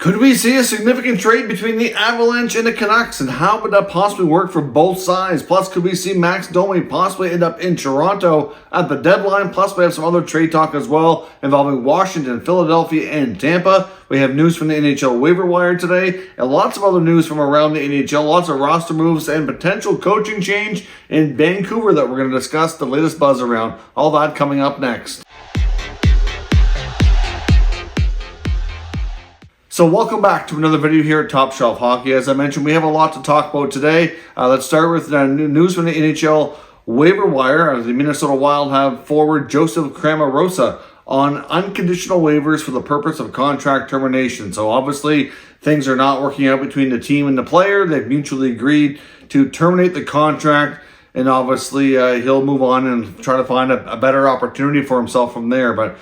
Could we see a significant trade between the Avalanche and the Canucks, and how would that possibly work for both sides? Plus, could we see Max Domi possibly end up in Toronto at the deadline? Plus, we have some other trade talk as well involving Washington, Philadelphia, and Tampa. We have news from the NHL waiver wire today, and lots of other news from around the NHL, lots of roster moves and potential coaching change in Vancouver that we're going to discuss, the latest buzz around. All that coming up next. So welcome back to another video here at Top Shelf Hockey. As I mentioned, we have a lot to talk about today. Let's start with news from the NHL waiver wire. The Minnesota Wild have forward Joseph Cramarosa on unconditional waivers for the purpose of contract termination. So obviously, things are not working out between the team and the player. They've mutually agreed to terminate the contract, and obviously he'll move on and try to find a better opportunity for himself from there. But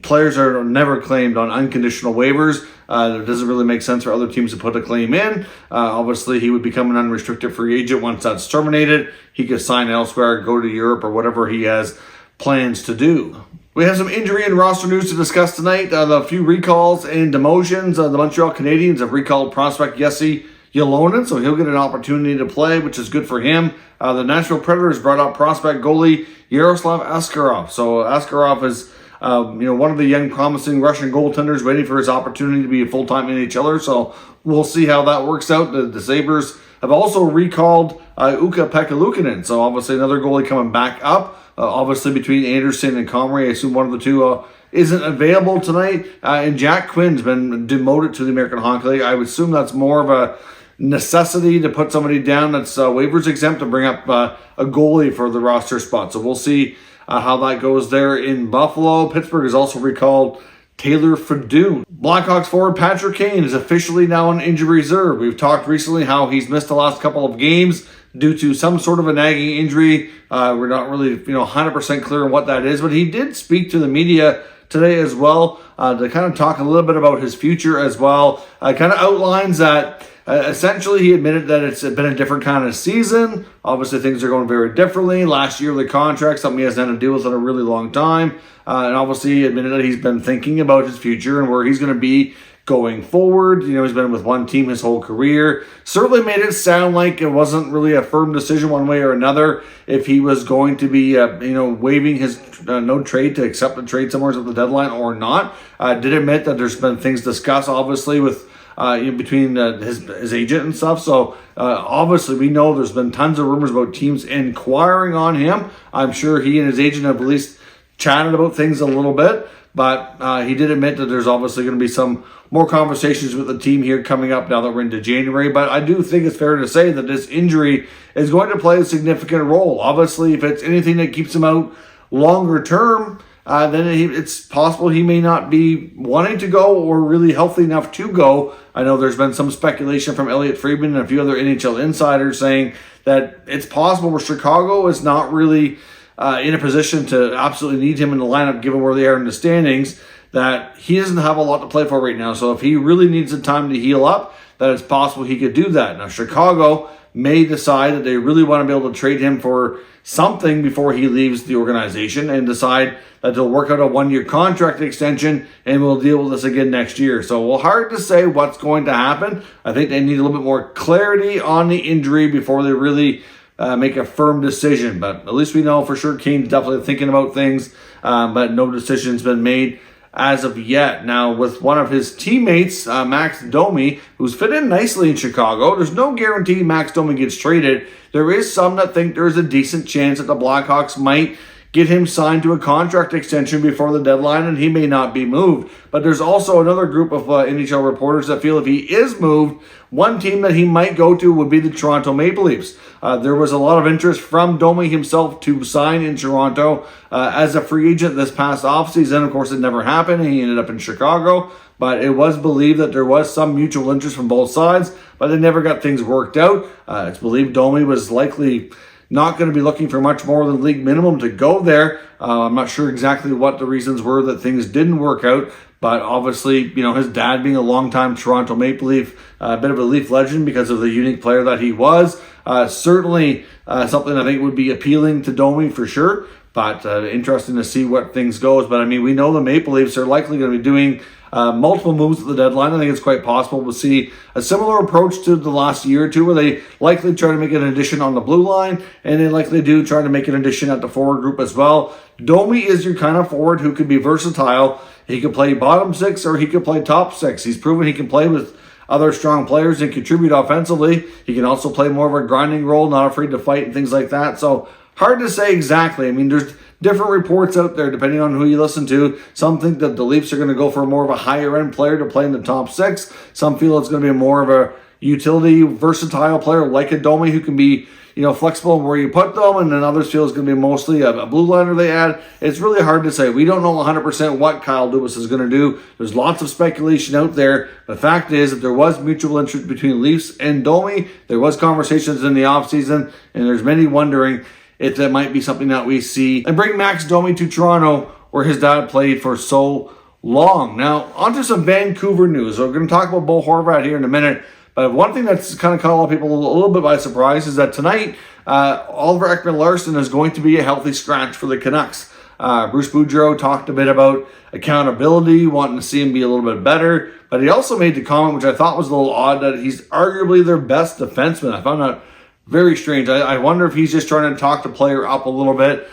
players are never claimed on unconditional waivers. It doesn't really make sense for other teams to put a claim in. Obviously, he would become an unrestricted free agent once that's terminated. He could sign elsewhere, go to Europe, or whatever he has plans to do. We have some injury and roster news to discuss tonight. A few recalls and demotions. The Montreal Canadiens have recalled prospect Jesse Ylonen, so he'll get an opportunity to play, which is good for him. The Nashville Predators brought up prospect goalie Yaroslav Askarov. So Askarov is one of the young, promising Russian goaltenders waiting for his opportunity to be a full-time NHLer. So we'll see how that works out. The Sabres have also recalled Ukko-Pekka Luukkonen. So obviously another goalie coming back up. Obviously between Anderson and Comrie, I assume one of the two isn't available tonight. And Jack Quinn's been demoted to the American Hockey League. I would assume that's more of a necessity to put somebody down that's waivers exempt to bring up a goalie for the roster spot. So we'll see how that goes there in Buffalo. Pittsburgh has also recalled Taylor Fedun. Blackhawks forward Patrick Kane is officially now on injury reserve. We've talked recently how he's missed the last couple of games due to some sort of a nagging injury. We're not really 100% clear on what that is, but he did speak to the media today as well to kind of talk a little bit about his future as well. Kind of outlines that essentially he admitted that it's been a different kind of season. Obviously things are going very differently. Last year the contract, something he hasn't had to deal with in a really long time. And obviously he admitted that he's been thinking about his future and where he's going to be going forward. He's been with one team his whole career. Certainly made it sound like it wasn't really a firm decision one way or another if he was going to be, waiving his no trade to accept a trade somewhere at the deadline or not. Did admit that there's been things discussed, obviously, with between his agent and stuff. So obviously we know there's been tons of rumors about teams inquiring on him. I'm sure he and his agent have at least chatted about things a little bit, but he did admit that there's obviously going to be some more conversations with the team here coming up now that we're into January. But I do think it's fair to say that this injury is going to play a significant role. Obviously, if it's anything that keeps him out longer term, then it's possible he may not be wanting to go or really healthy enough to go. I know there's been some speculation from Elliot Friedman and a few other NHL insiders saying that it's possible where Chicago is not really in a position to absolutely need him in the lineup given where they are in the standings, that he doesn't have a lot to play for right now. So if he really needs the time to heal up, that it's possible he could do that. Now, Chicago may decide that they really want to be able to trade him for something before he leaves the organization and decide that they'll work out a one-year contract extension and we'll deal with this again next year. So, well, hard to say what's going to happen. I think they need a little bit more clarity on the injury before they really make a firm decision. But at least we know for sure Kane's definitely thinking about things, but no decision's been made as of yet. Now, with one of his teammates, Max Domi, who's fit in nicely in Chicago, there's no guarantee Max Domi gets traded. There is some that think there's a decent chance that the Blackhawks might get him signed to a contract extension before the deadline, and he may not be moved. But there's also another group of NHL reporters that feel if he is moved, one team that he might go to would be the Toronto Maple Leafs. There was a lot of interest from Domi himself to sign in Toronto as a free agent this past offseason. Of course, it never happened. He ended up in Chicago. But it was believed that there was some mutual interest from both sides, but they never got things worked out. It's believed Domi was likely not going to be looking for much more than league minimum to go there. I'm not sure exactly what the reasons were that things didn't work out, but obviously, his dad being a longtime Toronto Maple Leaf, a bit of a Leaf legend because of the unique player that he was, certainly something I think would be appealing to Domi for sure. But interesting to see what things goes. But I mean, we know the Maple Leafs are likely going to be doing multiple moves at the deadline. I think it's quite possible we'll see a similar approach to the last year or two, where they likely try to make an addition on the blue line, and they likely do try to make an addition at the forward group as well. Domi is your kind of forward who could be versatile. He could play bottom six or he could play top six. He's proven he can play with other strong players and contribute offensively. He can also play more of a grinding role, not afraid to fight and things like that. So hard to say exactly. I mean, there's different reports out there depending on who you listen to. Some think that the Leafs are going to go for more of a higher end player to play in the top six. Some feel it's going to be more of a utility, versatile player like a Domi who can be, flexible where you put them, and then others feel it's going to be mostly a blue liner they add. It's really hard to say. We don't know 100% what Kyle Dubas is going to do. There's lots of speculation out there. The fact is that there was mutual interest between Leafs and Domi. There was conversations in the offseason, and there's many wondering if that might be something that we see and bring Max Domi to Toronto, where his dad played for so long. Now, on to some Vancouver news. We're going to talk about Bo Horvat here in a minute. But one thing that's kind of caught a lot of people a little bit by surprise is that tonight, Oliver Ekman-Larsson is going to be a healthy scratch for the Canucks. Bruce Boudreau talked a bit about accountability, wanting to see him be a little bit better. But he also made the comment, which I thought was a little odd, that he's arguably their best defenseman. I found that very strange. I wonder if he's just trying to talk the player up a little bit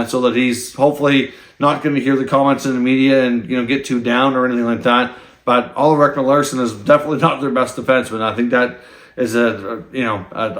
so that he's hopefully not going to hear the comments in the media and get too down or anything like that. But Oliver Ekman-Larsson is definitely not their best defenseman. I think that is a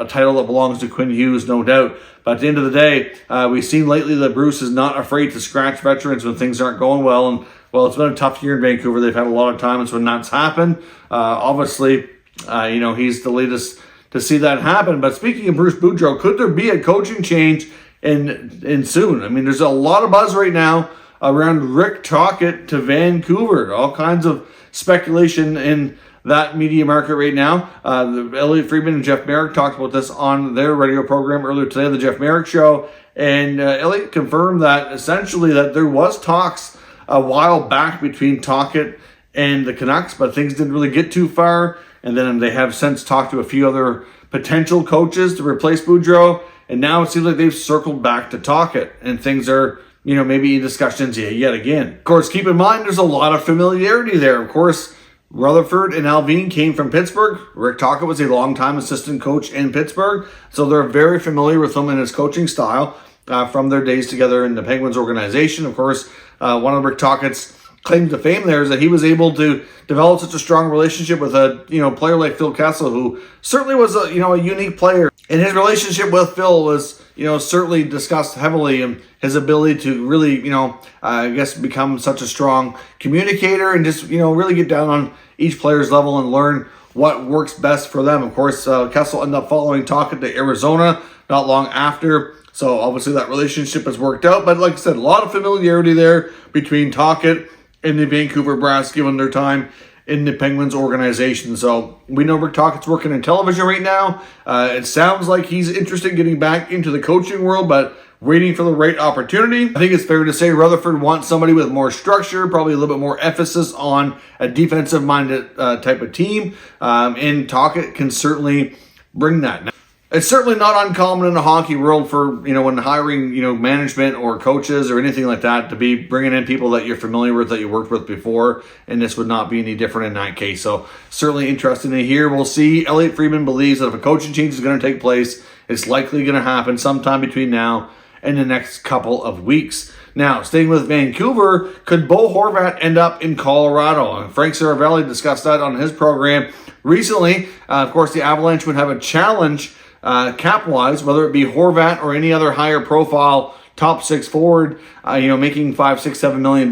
title that belongs to Quinn Hughes, no doubt. But at the end of the day, we've seen lately that Bruce is not afraid to scratch veterans when things aren't going well. And, well, it's been a tough year in Vancouver. They've had a lot of times when that's happened. Obviously, he's the latest to see that happen. But speaking of Bruce Boudreau, could there be a coaching change in soon? I mean, there's a lot of buzz right now around Rick Tocchet to Vancouver. All kinds of speculation in that media market right now. Elliotte Friedman and Jeff Marek talked about this on their radio program earlier today, the Jeff Marek Show. And Elliotte confirmed that essentially that there was talks a while back between Tocchet and the Canucks, but things didn't really get too far. And then they have since talked to a few other potential coaches to replace Boudreau. And now it seems like they've circled back to Tocchet, and things are maybe in discussions yet again. Of course, keep in mind, there's a lot of familiarity there. Of course, Rutherford and Alvin came from Pittsburgh. Rick Tocchet was a longtime assistant coach in Pittsburgh, so they're very familiar with him and his coaching style from their days together in the Penguins organization. Of course, one of Rick Tocchet's claim to fame there is that he was able to develop such a strong relationship with a player like Phil Kessel, who certainly was a unique player. And his relationship with Phil was certainly discussed heavily, and his ability to really become such a strong communicator and just really get down on each player's level and learn what works best for them. Of course, Kessel ended up following Tocchet to Arizona not long after. So obviously that relationship has worked out. But like I said, a lot of familiarity there between Tocchet and the Vancouver Brass given their time in the Penguins organization. So we know Rick Tocchet's working in television right now. It sounds like he's interested in getting back into the coaching world, but waiting for the right opportunity. I think it's fair to say Rutherford wants somebody with more structure, probably a little bit more emphasis on a defensive-minded type of team. And Tocchet can certainly bring that. Now, it's certainly not uncommon in the hockey world for, when hiring, management or coaches or anything like that to be bringing in people that you're familiar with, that you worked with before, and this would not be any different in that case. So certainly interesting to hear. We'll see. Elliotte Friedman believes that if a coaching change is going to take place, it's likely going to happen sometime between now and the next couple of weeks. Now, staying with Vancouver, could Bo Horvat end up in Colorado? And Frank Saravelli discussed that on his program recently. Of course, the Avalanche would have a challenge cap-wise, whether it be Horvat or any other higher profile top six forward, making $5, $6, $7 million.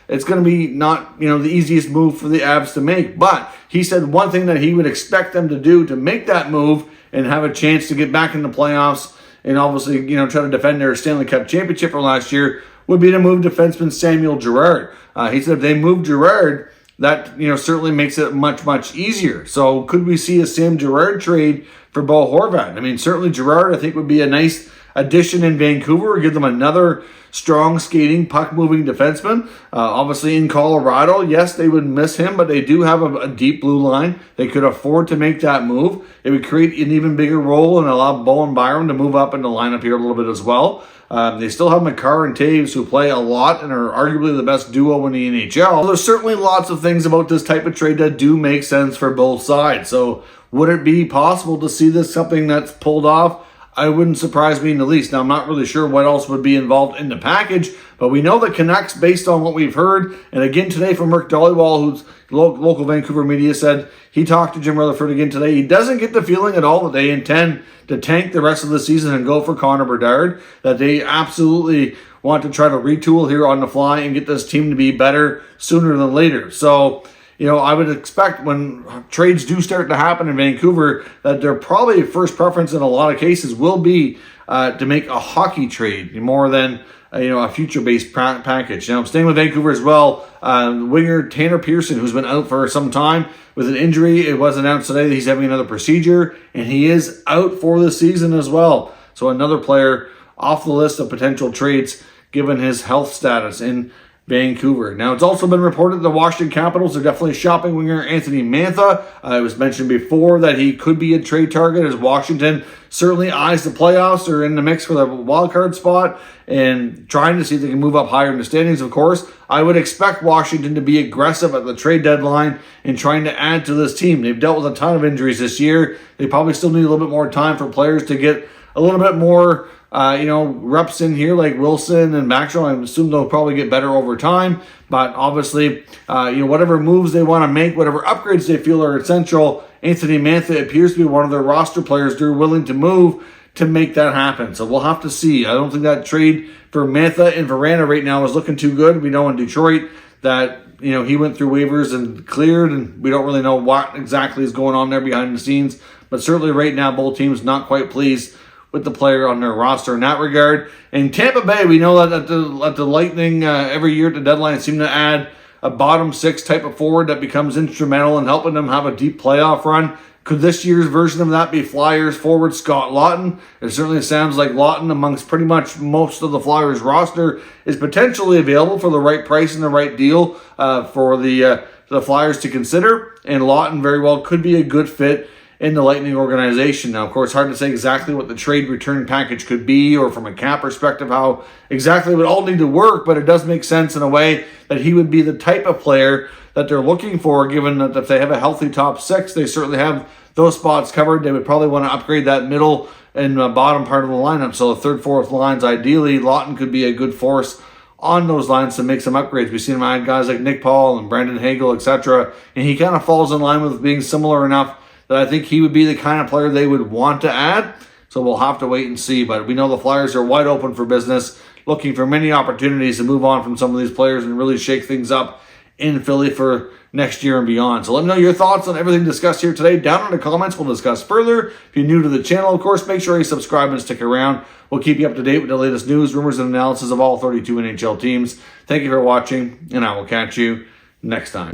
It's going to be not, the easiest move for the Avs to make. But he said one thing that he would expect them to do to make that move and have a chance to get back in the playoffs and obviously, try to defend their Stanley Cup championship from last year would be to move defenseman Samuel Girard. He said if they move Girard, that, certainly makes it much, much easier. So could we see a Sam Girard trade for Bo Horvat? I mean, certainly Girard, I think, would be a nice addition in Vancouver, give them another strong skating, puck-moving defenseman. Obviously in Colorado, yes, they would miss him, but they do have a deep blue line. They could afford to make that move. It would create an even bigger role and allow Bowen Byram to move up in the lineup here a little bit as well. They still have McCarr and Taves, who play a lot and are arguably the best duo in the NHL. So there's certainly lots of things about this type of trade that do make sense for both sides. So would it be possible to see this something that's pulled off? I wouldn't surprise me in the least. Now, I'm not really sure what else would be involved in the package, but we know the Canucks, based on what we've heard, and again today from Rick Dollywall, who's local Vancouver media, said he talked to Jim Rutherford again today. He doesn't get the feeling at all that they intend to tank the rest of the season and go for Connor Bedard, that they absolutely want to try to retool here on the fly and get this team to be better sooner than later. So, you know, I would expect when trades do start to happen in Vancouver that their probably first preference in a lot of cases will be to make a hockey trade more than a future-based package. Now, staying with Vancouver as well, winger Tanner Pearson, who's been out for some time with an injury. It was announced today that he's having another procedure, and he is out for the season as well. So another player off the list of potential trades given his health status in Vancouver. Now, it's also been reported the Washington Capitals are definitely shopping winger Anthony Mantha. It was mentioned before that he could be a trade target as Washington certainly eyes the playoffs. They're in the mix for the wild card spot and trying to see if they can move up higher in the standings, of course. I would expect Washington to be aggressive at the trade deadline in trying to add to this team. They've dealt with a ton of injuries this year. They probably still need a little bit more time for players to get a little bit more reps in here, like Wilson and Maxwell. I assume they'll probably get better over time. But obviously, whatever moves they want to make, whatever upgrades they feel are essential, Anthony Mantha appears to be one of their roster players they're willing to move to make that happen. So we'll have to see. I don't think that trade for Mantha and Verana right now is looking too good. We know in Detroit that he went through waivers and cleared, and we don't really know what exactly is going on there behind the scenes. But certainly right now, both teams not quite pleased with the player on their roster in that regard. In Tampa Bay, we know that at the Lightning every year at the deadline seem to add a bottom six type of forward that becomes instrumental in helping them have a deep playoff run. Could this year's version of that be Flyers forward Scott Laughton? It certainly sounds like Laughton, amongst pretty much most of the Flyers roster, is potentially available for the right price and the right deal for the Flyers to consider. And Laughton very well could be a good fit in the Lightning organization. Now, of course, hard to say exactly what the trade return package could be, or from a cap perspective, how exactly it would all need to work, but it does make sense in a way that he would be the type of player that they're looking for, given that if they have a healthy top six, they certainly have those spots covered. They would probably want to upgrade that middle and bottom part of the lineup. So the third, fourth lines, ideally, Laughton could be a good force on those lines to make some upgrades. We've seen him add guys like Nick Paul and Brandon Hagel, etc., and he kind of falls in line with being similar enough that I think he would be the kind of player they would want to add. So we'll have to wait and see. But we know the Flyers are wide open for business, looking for many opportunities to move on from some of these players and really shake things up in Philly for next year and beyond. So let me know your thoughts on everything discussed here today down in the comments. We'll discuss further. If you're new to the channel, of course, make sure you subscribe and stick around. We'll keep you up to date with the latest news, rumors, and analysis of all 32 NHL teams. Thank you for watching, and I will catch you next time.